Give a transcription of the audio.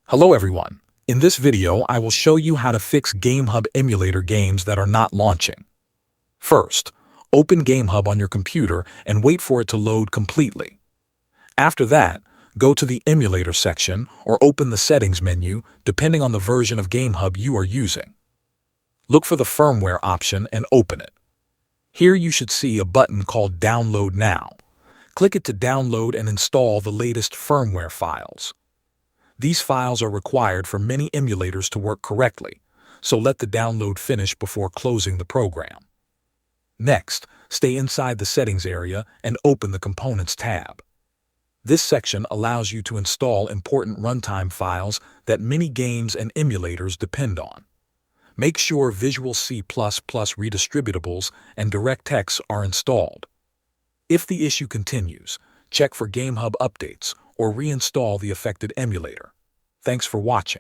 Hello everyone. In this video, I will show you how to fix GameHub Emulator games that are not launching. First, open GameHub on your computer and wait for it to load completely. After that, go to the Emulator section or open the Settings menu depending on the version of GameHub you are using. Look for the firmware option and open it. Here you should see a button called Download Now. Click it to download and install the latest firmware files. These files are required for many emulators to work correctly, so let the download finish before closing the program. Next, stay inside the Settings area and open the Components tab. This section allows you to install important runtime files that many games and emulators depend on. Make sure Visual C++ redistributables and DirectX are installed. If the issue continues, check for GameHub updates or reinstall the affected emulator. Thanks for watching.